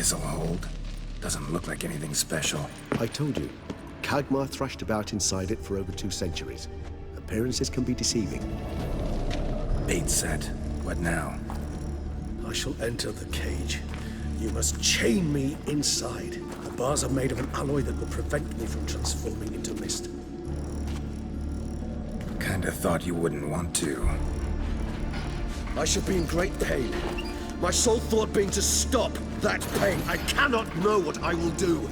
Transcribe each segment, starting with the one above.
This'll hold. Doesn't look like anything special. I told you. Kagmar thrashed about inside it for over 2 centuries. Appearances can be deceiving. Bait set. What now? I shall enter the cage. You must chain me inside. The bars are made of an alloy that will prevent me from transforming into mist. Kinda thought you wouldn't want to. I shall be in great pain. My sole thought being to stop that pain. I cannot know what I will do.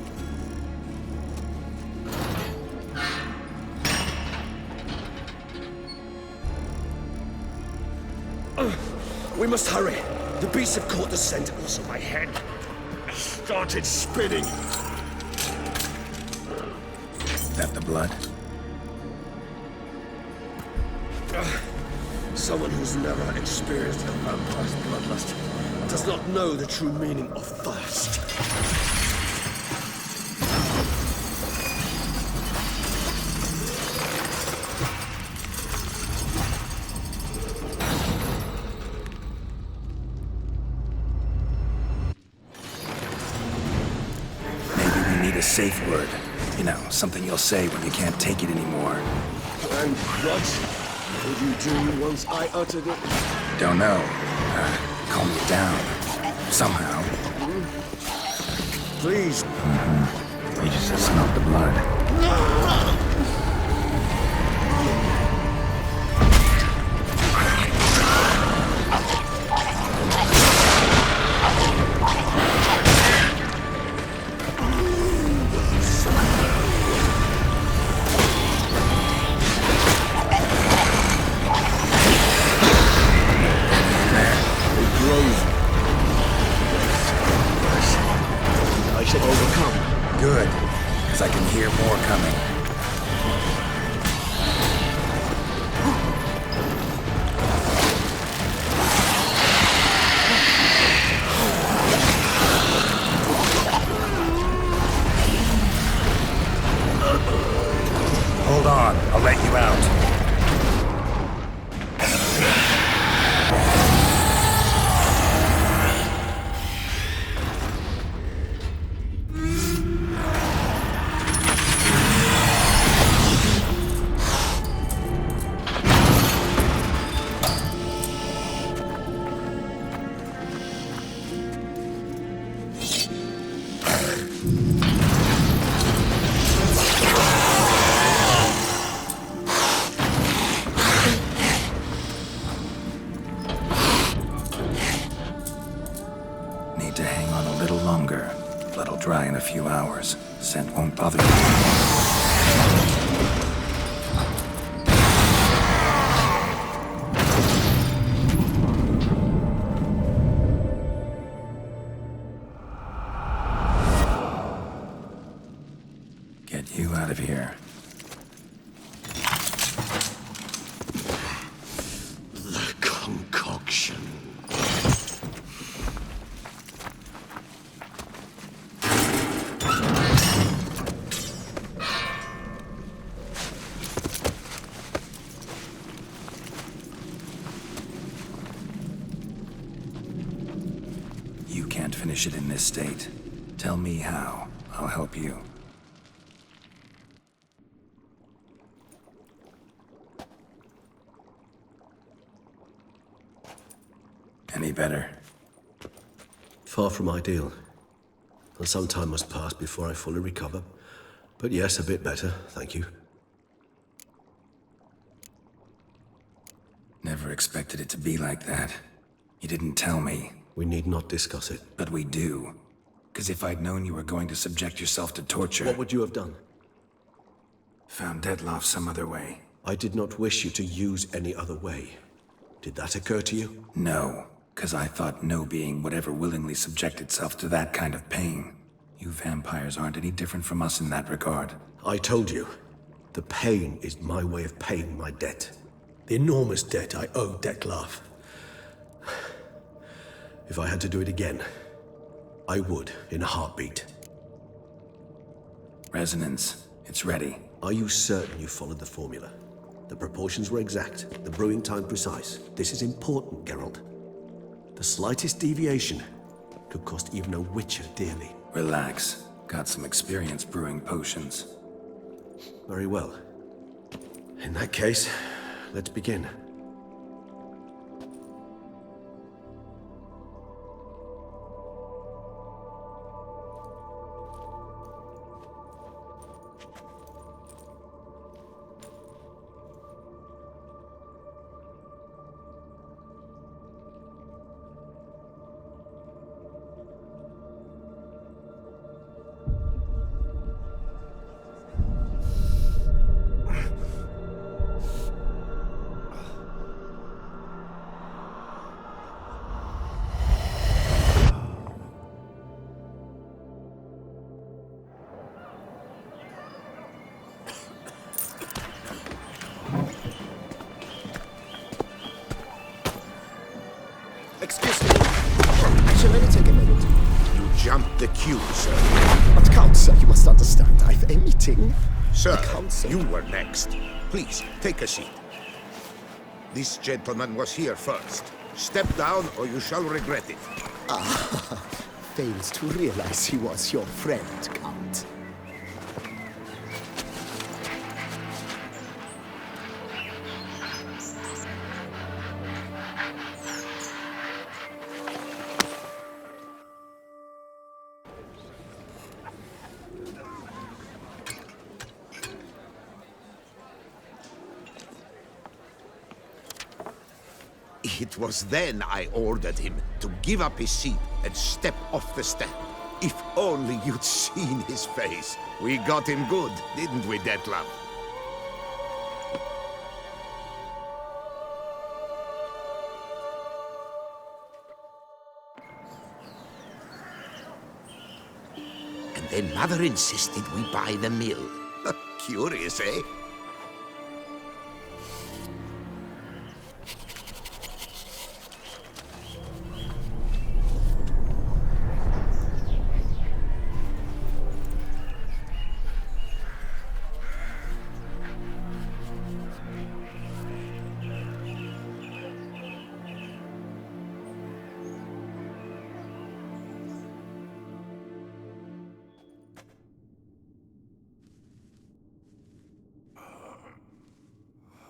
We must hurry. The beasts have caught the scent also. My head started spinning. That the blood? Someone who's never experienced a vampire's bloodlust does not know the true meaning of thirst. Maybe we need a safe word. You know, something you'll say when you can't take it anymore. And what would you do once I uttered it? Don't know. Calm you down. Somehow. Please. You just smelled the blood. I shall overcome. Good, because I can hear more coming. Hold on, I'll let you out. Need to hang on a little longer. Blood'll dry in a few hours. Scent won't bother you. Get you out of here. The concoction. You can't finish it in this state. Tell me how. I'll help you. Any better? Far from ideal. And some time must pass before I fully recover. But yes, a bit better, thank you. Never expected it to be like that. You didn't tell me. We need not discuss it. But we do. Because if I'd known you were going to subject yourself to torture... What would you have done? Found Dettlaff some other way. I did not wish you to use any other way. Did that occur to you? No. Because I thought no being would ever willingly subject itself to that kind of pain. You vampires aren't any different from us in that regard. I told you. The pain is my way of paying my debt. The enormous debt I owe Dettlaff. If I had to do it again, I would, in a heartbeat. Resonance. It's ready. Are you certain you followed the formula? The proportions were exact, the brewing time precise. This is important, Geralt. The slightest deviation, Could cost even a witcher dearly. Relax. Got some experience brewing potions. Very well. In that case, let's begin. Excuse me. Shall I take a minute? You jumped the queue, sir. But Count, sir, you must understand. I've a meeting. Sir, The council. you were next. Please, take a seat. This gentleman was here first. Step down or you shall regret it. Fails to realize he was your friend, Count. It was then I ordered him to give up his seat and step off the step. If only you'd seen his face. We got him good, didn't we, Detlef? And then Mother insisted we buy the mill. Curious, eh?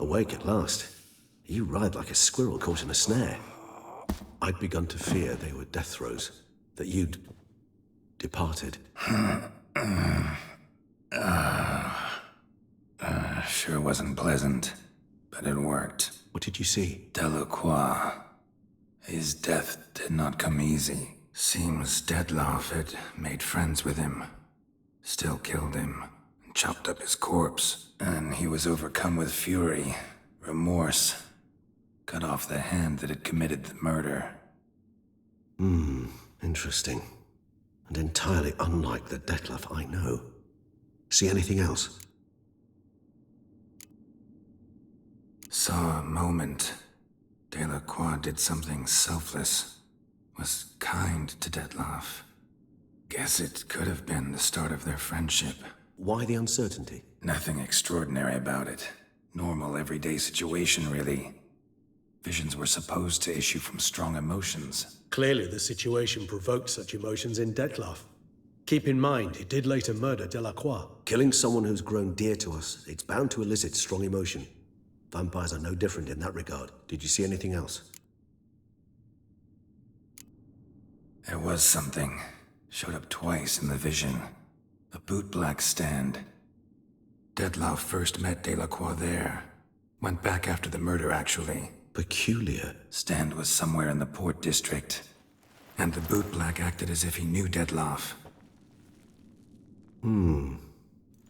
Awake at last. You ride like a squirrel caught in a snare. I'd begun to fear they were death throes, that you'd departed. Sure wasn't pleasant, but it worked. What did you see? Delacroix. His death did not come easy. Seems Detlef had made friends with him. Still killed him, and chopped up his corpse. And he was overcome with fury, remorse. Cut off the hand that had committed the murder. Interesting. And entirely unlike the Detlef I know. See anything else? Saw a moment. Delacroix did something selfless. Was kind to Detlef. Guess it could have been the start of their friendship. Why the uncertainty? Nothing extraordinary about it. Normal, everyday situation, really. Visions were supposed to issue from strong emotions. Clearly the situation provoked such emotions in Detlef. Keep in mind, he did later murder Delacroix. Killing someone who's grown dear to us, it's bound to elicit strong emotion. Vampires are no different in that regard. Did you see anything else? There was something. Showed up twice in the vision. A bootblack stand. Detlef first met Delacroix there. Went back after the murder, actually. Peculiar. Stand was somewhere in the Port District. And the bootblack acted as if he knew Detlef.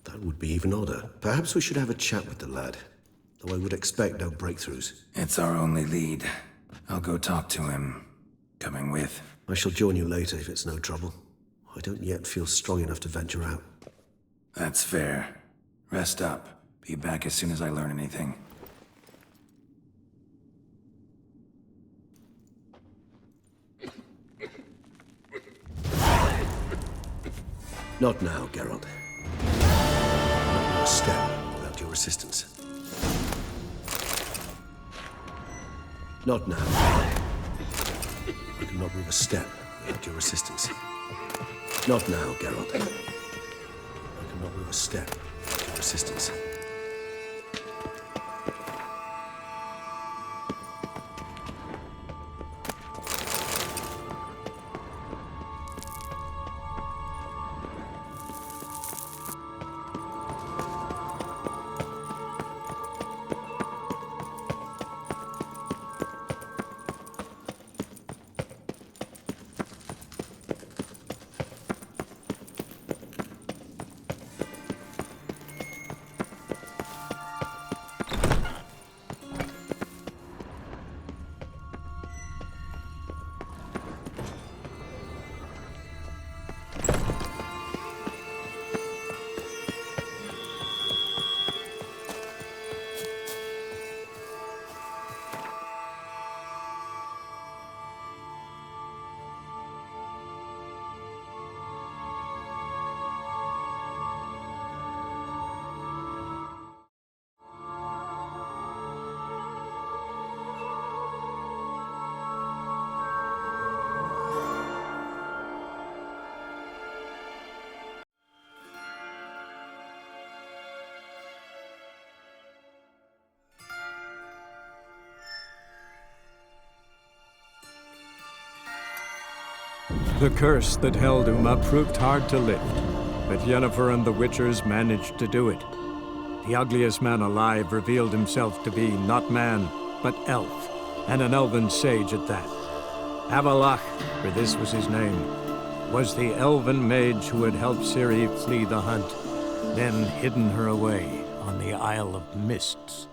That would be even odder. Perhaps we should have a chat with the lad. Though I would expect no breakthroughs. It's our only lead. I'll go talk to him. Coming with. I shall join you later if it's no trouble. I don't yet feel strong enough to venture out. That's fair. Rest up. Be back as soon as I learn anything. Not now, Geralt. Not a step without your assistance. Not now. I cannot move a step Without your assistance. Not now, Geralt. I cannot move a step without your assistance. The curse that held Uma proved hard to lift, but Yennefer and the Witchers managed to do it. The ugliest man alive revealed himself to be not man, but elf, and an elven sage at that. Avallac'h, for this was his name, was the elven mage who had helped Ciri flee the hunt, then hidden her away on the Isle of Mists.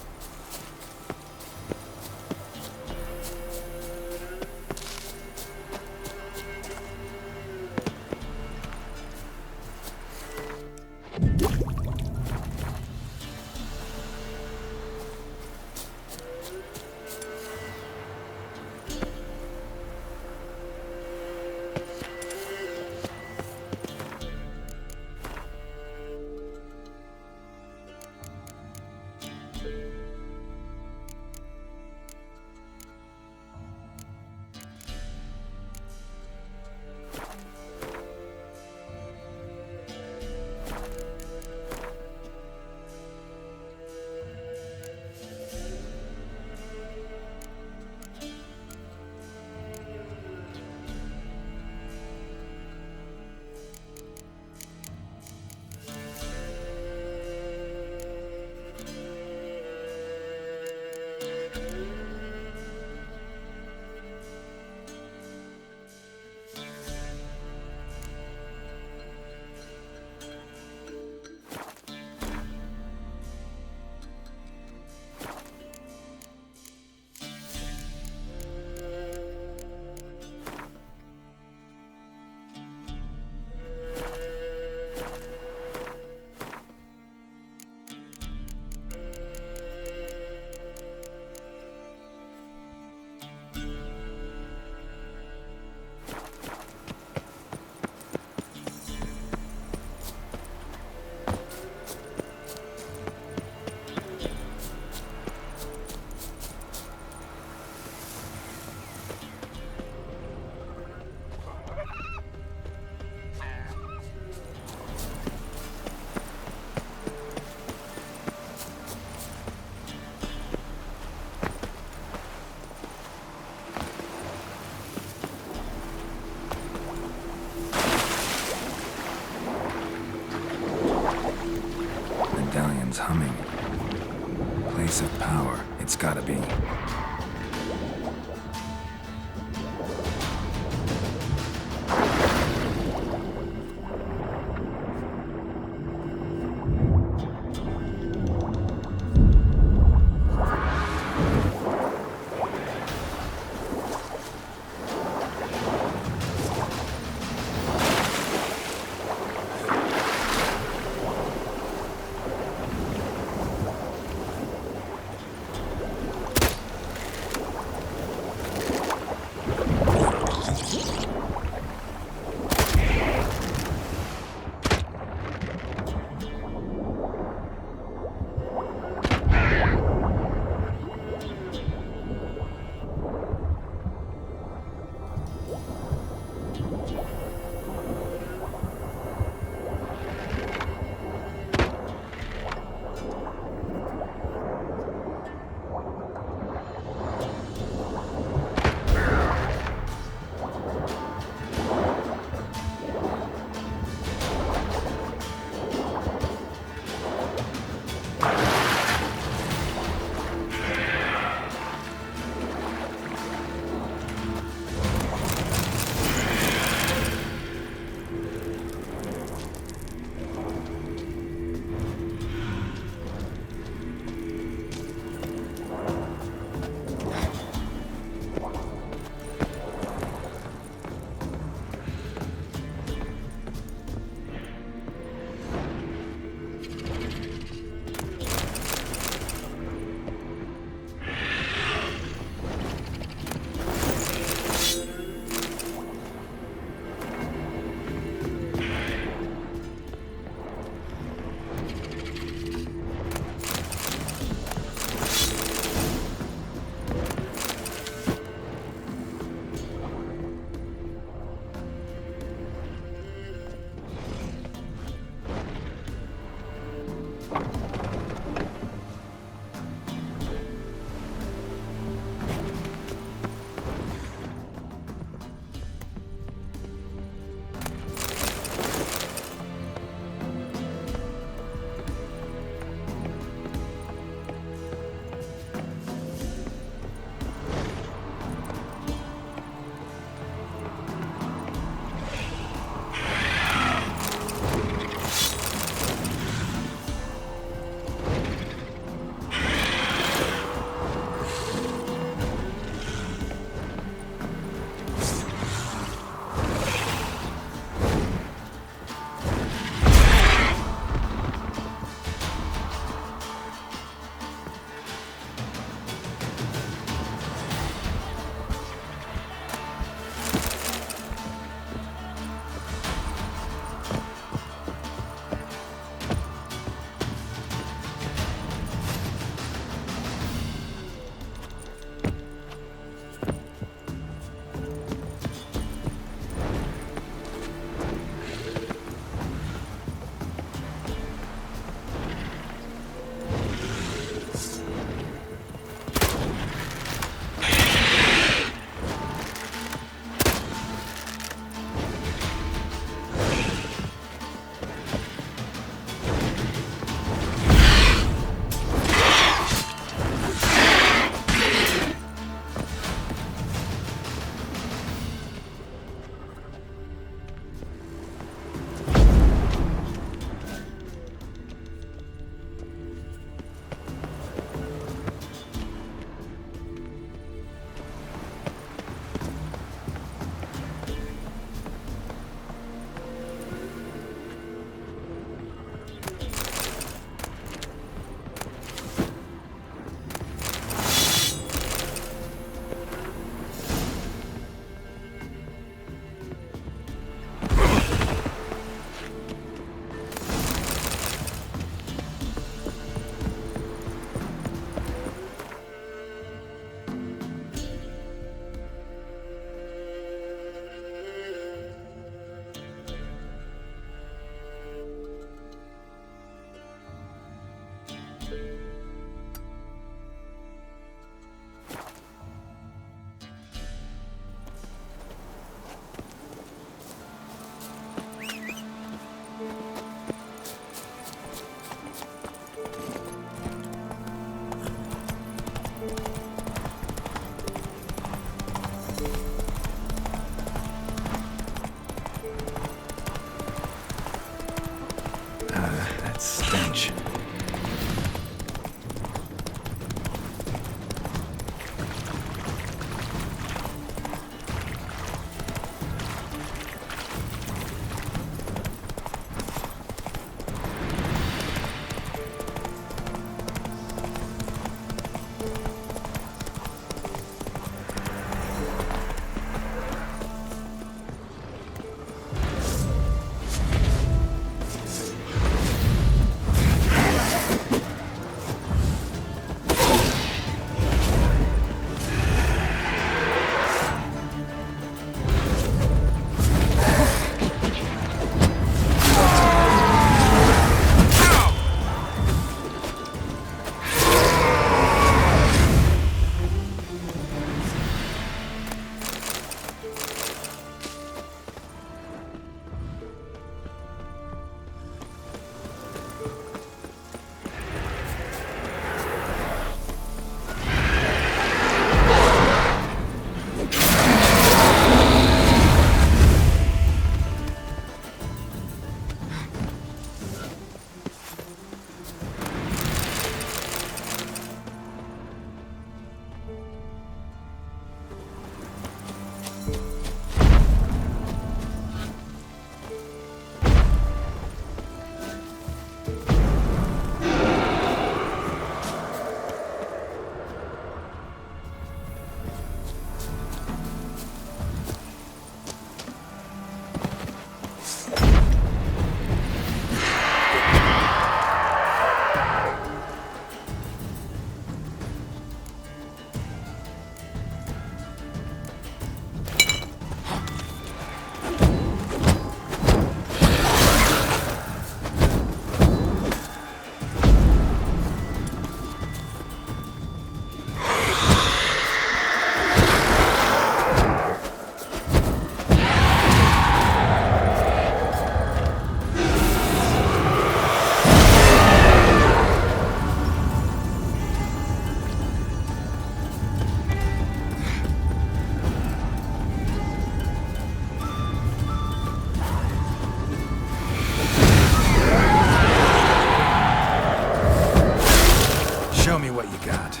Show me what you got.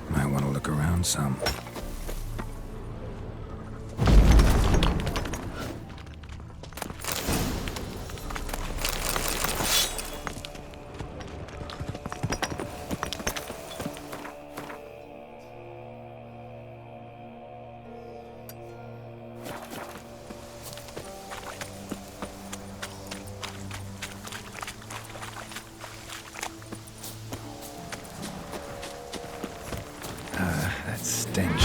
Might want to look around some. That stench.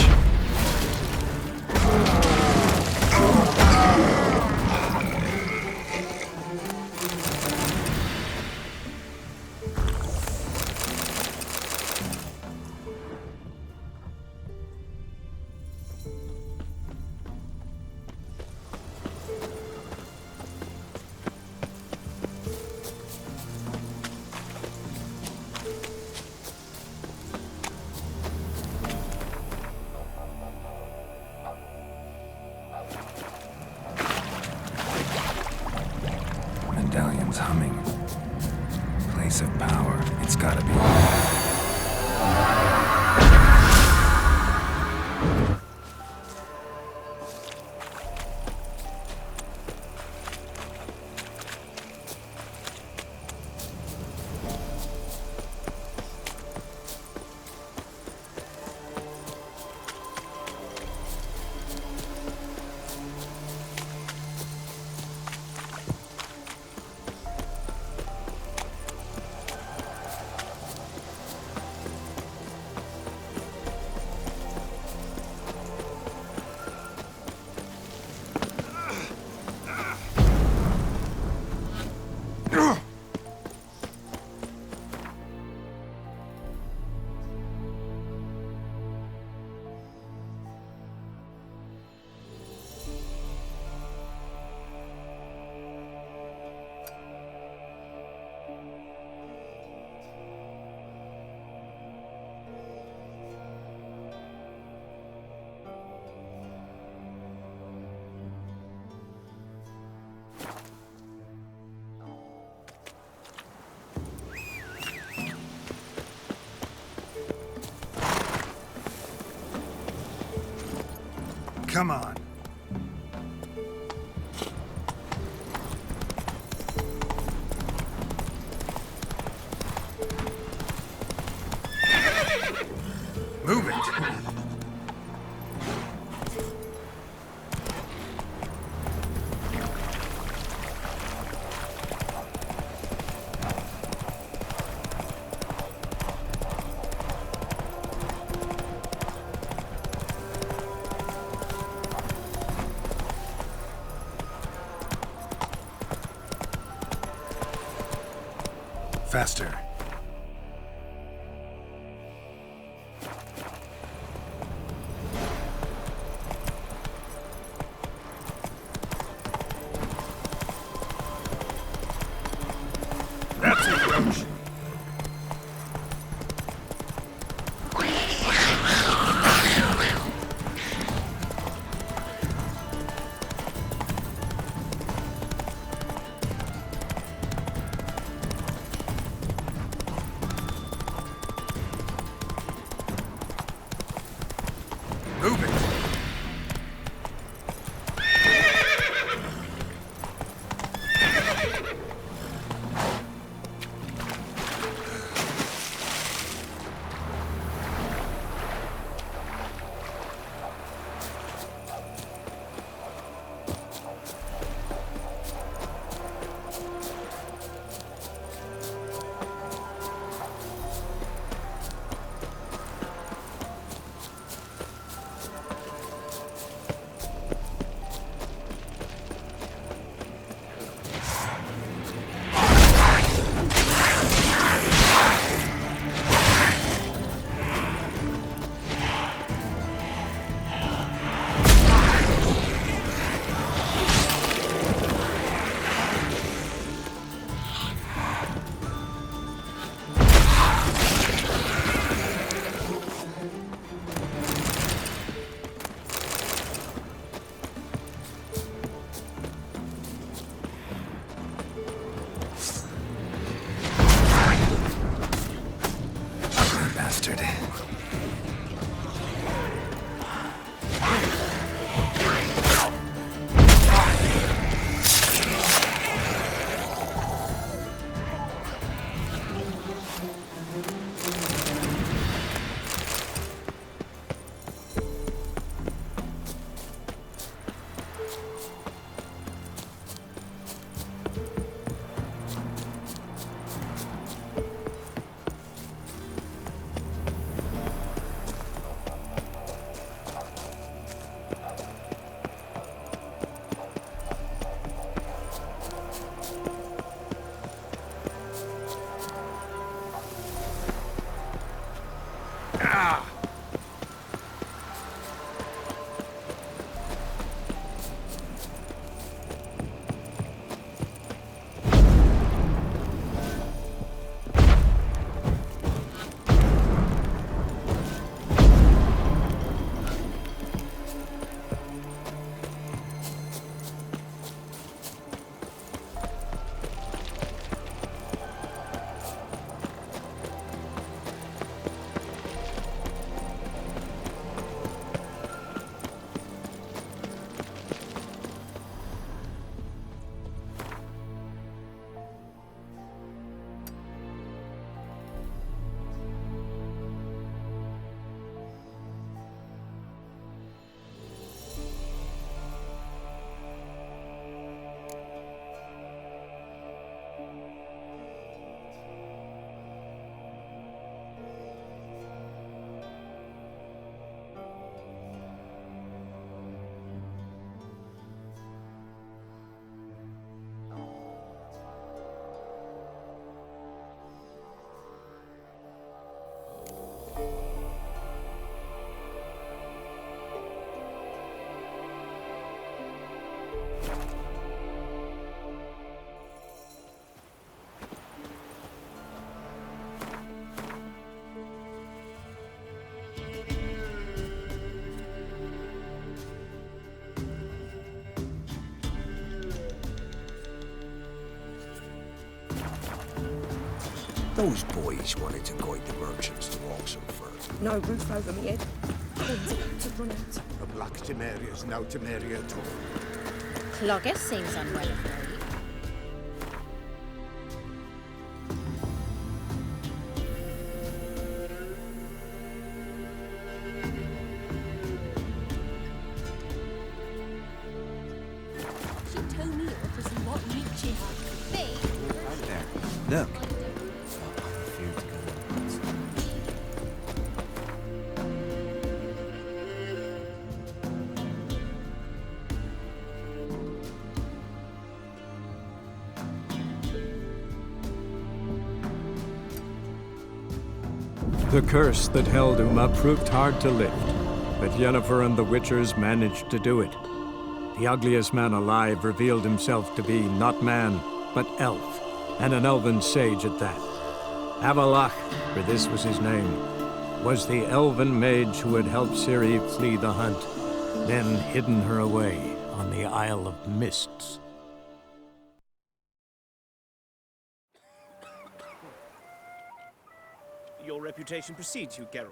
Medallion's humming. Place of power. It's gotta be. Come on. Move it. Faster. Move it! Bastard. Those boys wanted to guide the merchants to Oxenford. No roof over me head. Corn's about to run out. The Black Temeria's now Temeria too. Cloggis seems unwell of late. She told me it was what meat she had. Me? There. Look. The curse that held Uma proved hard to lift, but Yennefer and the Witchers managed to do it. The ugliest man alive revealed himself to be not man, but elf, and an elven sage at that. Avallac'h, for this was his name, was the elven mage who had helped Ciri flee the hunt, then hidden her away on the Isle of Mists. Your reputation precedes you, Geralt.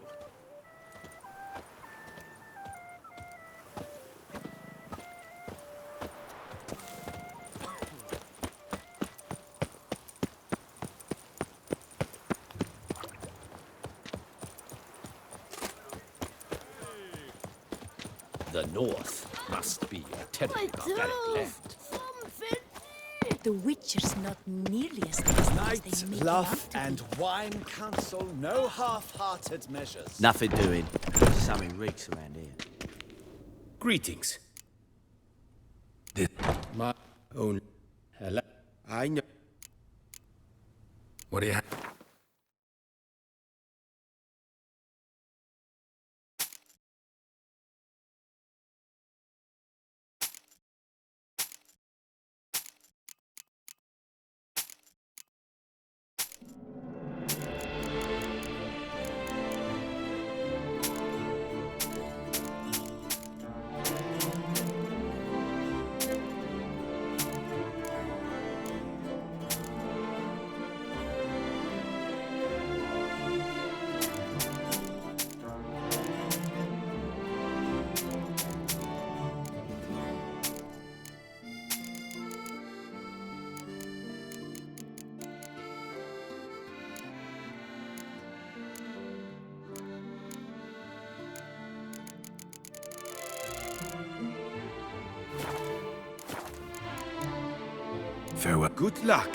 The north must be a terribly barbaric land. The Witcher's not nearly as nasty as Knight, they make it bluff, out to and be. wine council, no half-hearted measures. Nothing doing. Something reeks around here. Greetings. My own. Hello. I know. What do you have? Farewell. Good luck.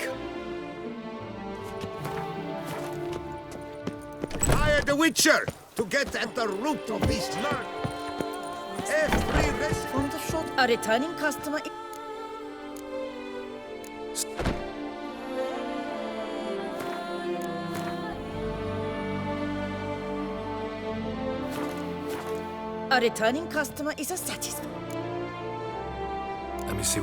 Hire the Witcher to get at the root of this lurk. Every resident. Wondershot. A returning customer. A returning customer is a satisfied. Let me see.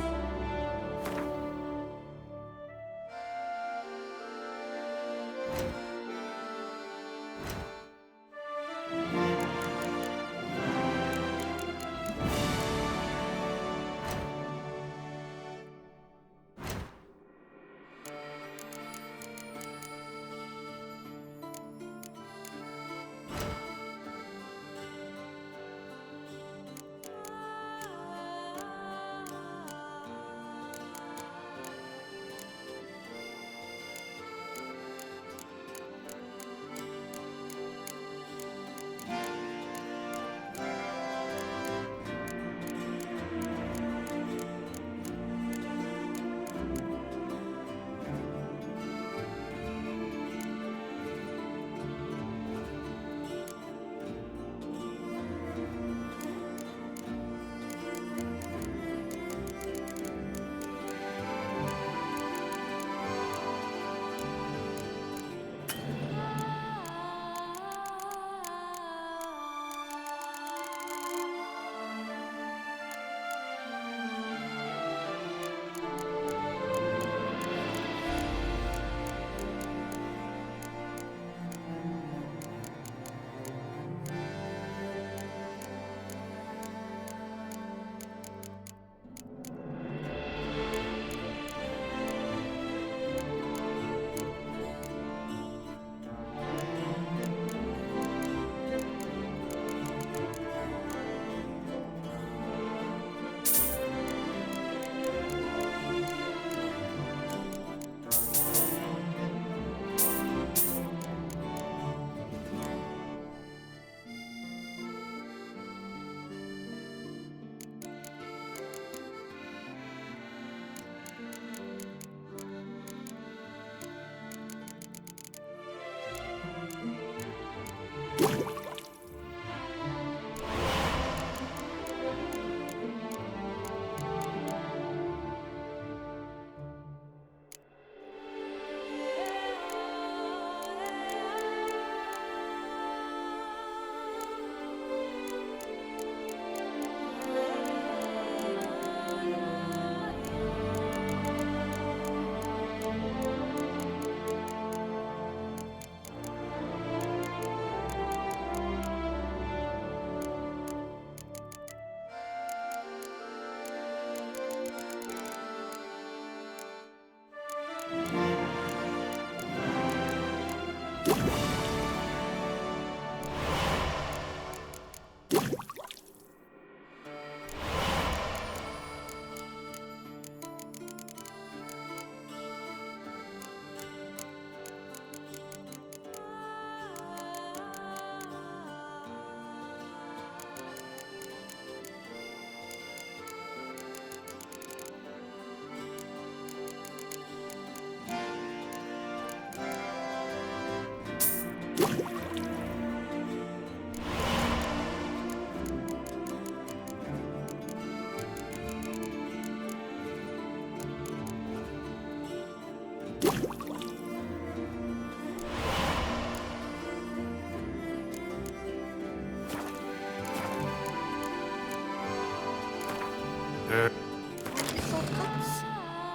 Shortcuts.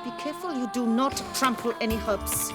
Be careful you do not trample any herbs.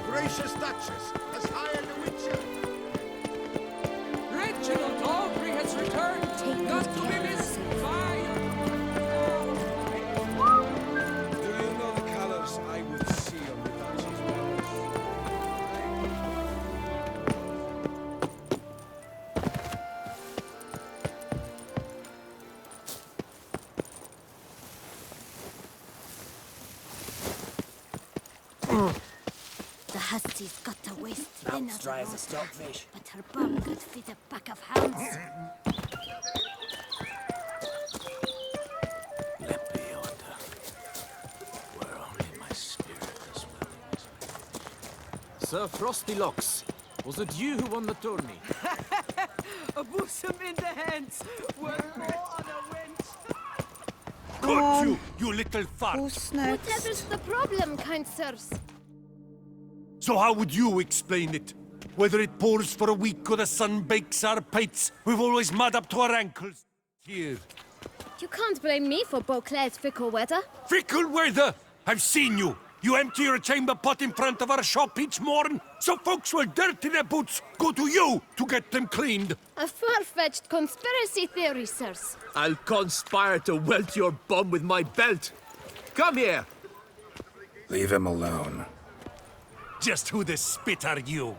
Gracious Duchess has hired a witcher. Reginald Aubrey has returned, not to be missed. Fire! Do you know the colors I would see on the Duchess' The hussey's got a waist thin Mouth's dry as a stockfish. but her bum could fit a pack of hounds. Let me order. Were only my spirit as willing as Sir Frostylocks, was it you who won the tourney? A bosom in the hands, worth more on a wench. Got you, you little fart! Whatever's the problem, kind sirs? So how would you explain it? Whether it pours for a week or the sun bakes our pates, we've always mud up to our ankles here. You can't blame me for Beauclair's fickle weather. Fickle weather! I've seen you! You empty your chamber pot in front of our shop each morn, so folks will dirty their boots go to you to get them cleaned. A far-fetched conspiracy theory, sirs. I'll conspire to welt your bum with my belt. Come here. Leave him alone. Just who the spit are you?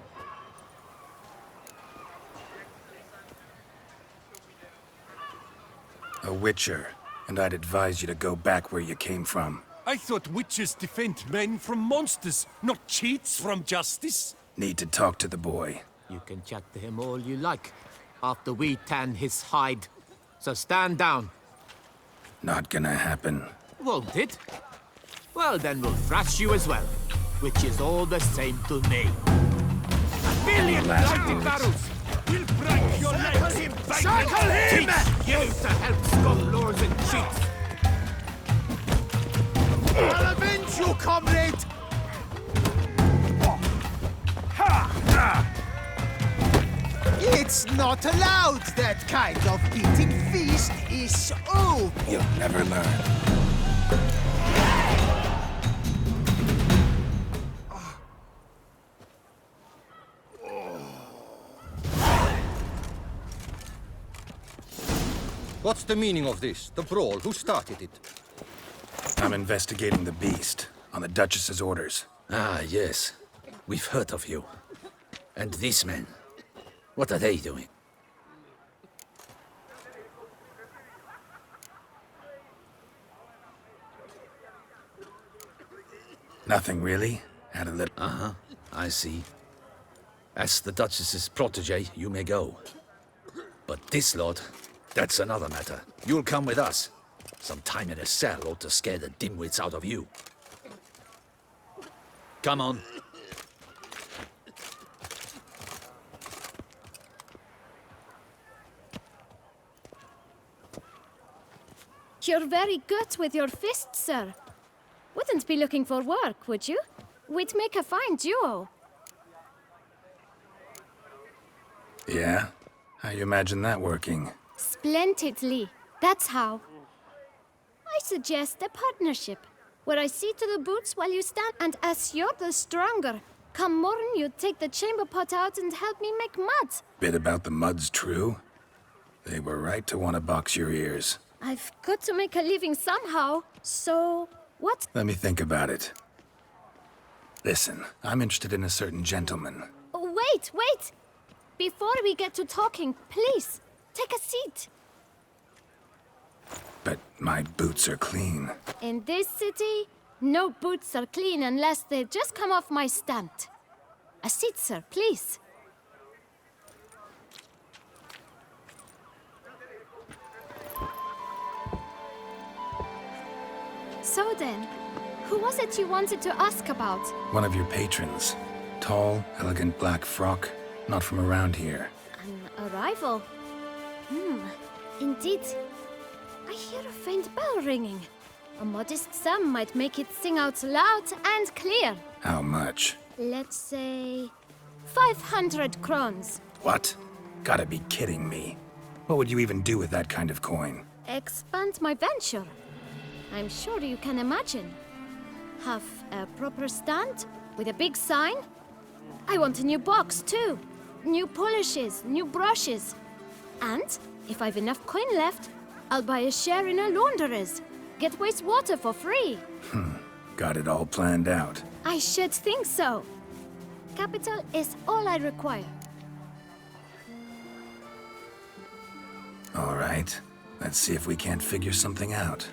A witcher, and I'd advise you to go back where you came from. I thought witches defend men from monsters, not cheats from justice. Need to talk to the boy. You can chat to him all you like, after we tan his hide. So stand down. Not gonna happen. Won't it? Well, then we'll thrash you as well, which is all the same to me. A million lightning barrels! We'll break your legs! Circle him! Teach you to help scum lords and cheats! I'll avenge you, comrade! It's not allowed. That kind of beating feast is over. You'll never learn. What's the meaning of this? The brawl? Who started it? I'm investigating the beast, on the Duchess's orders. Ah, yes. We've heard of you. And these men, what are they doing? Nothing really. Had a little... Uh-huh, I see. As the Duchess's protege, you may go. But this lot, that's another matter. You'll come with us. Some time in a cell ought to scare the dimwits out of you. Come on. You're very good with your fists, sir. Wouldn't be looking for work, would you? We'd make a fine duo. Yeah? How you imagine that working? Splendidly. That's how. I suggest a partnership, where I see to the boots while you stand, and as you're the stronger, come morn you take the chamber pot out and help me make mud. Bit about the mud's true? They were right to want to box your ears. I've got to make a living somehow, so what? Let me think about it. Listen, I'm interested in a certain gentleman. Oh, wait! Before we get to talking, please, take a seat. But my boots are clean. In this city, no boots are clean unless they just come off my stand. A seat, sir, please. So then, who was it you wanted to ask about? One of your patrons. Tall, elegant black frock. Not from around here. An arrival? Indeed. I hear a faint bell ringing. A modest sum might make it sing out loud and clear. How much? Let's say 500 crowns. What? Gotta be kidding me. What would you even do with that kind of coin? Expand my venture. I'm sure you can imagine. Have a proper stand with a big sign. I want a new box too. New polishes, new brushes. And if I've enough coin left, I'll buy a share in a launderer's. Get wastewater for free. Got it all planned out. I should think so. Capital is all I require. All right. Let's see if we can't figure something out.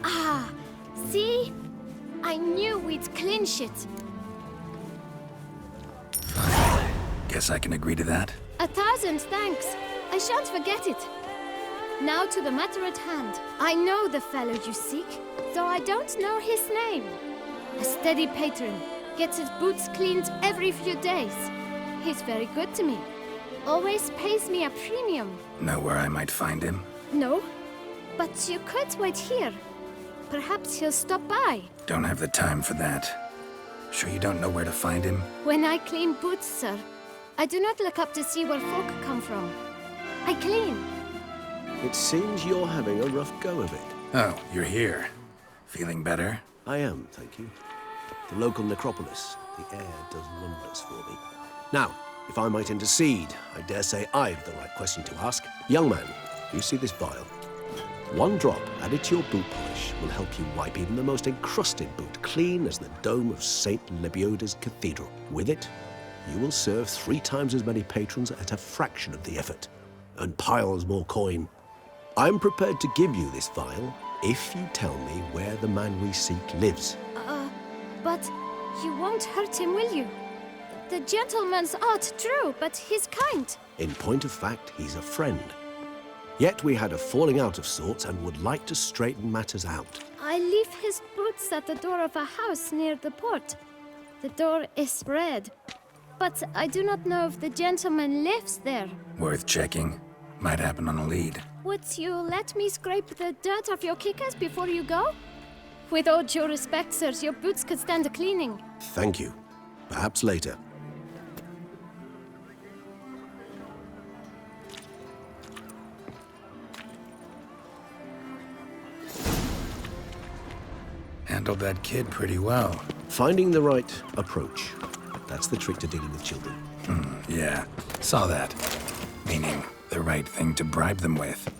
Ah, see? I knew we'd clinch it. Fine. Guess I can agree to that. 1,000 thanks. I shan't forget it. Now to the matter at hand. I know the fellow you seek, though I don't know his name. A steady patron. Gets his boots cleaned every few days. He's very good to me. Always pays me a premium. Know where I might find him? No, but you could wait here. Perhaps he'll stop by. Don't have the time for that. Sure you don't know where to find him? When I clean boots, sir, I do not look up to see where folk come from. I clean. It seems you're having a rough go of it. Oh, you're here. Feeling better? I am, thank you. The local necropolis. The air does wonders for me. Now, if I might intercede, I dare say I've the right question to ask. Young man, you see this vial? One drop added to your boot polish will help you wipe even the most encrusted boot clean as the dome of St. Lebioda's Cathedral. With it, you will serve 3 times as many patrons at a fraction of the effort, and piles more coin. I'm prepared to give you this vial if you tell me where the man we seek lives. But you won't hurt him, will you? The gentleman's odd, true, but he's kind. In point of fact, he's a friend. Yet we had a falling out of sorts and would like to straighten matters out. I leave his boots at the door of a house near the port. The door is red, but I do not know if the gentleman lives there. Worth checking. Might happen on a lead. Would you let me scrape the dirt off your kickers before you go? With all due respect, sirs, your boots could stand a cleaning. Thank you. Perhaps later. Handled that kid pretty well. Finding the right approach. That's the trick to dealing with children. Yeah, saw that. Meaning, the right thing to bribe them with.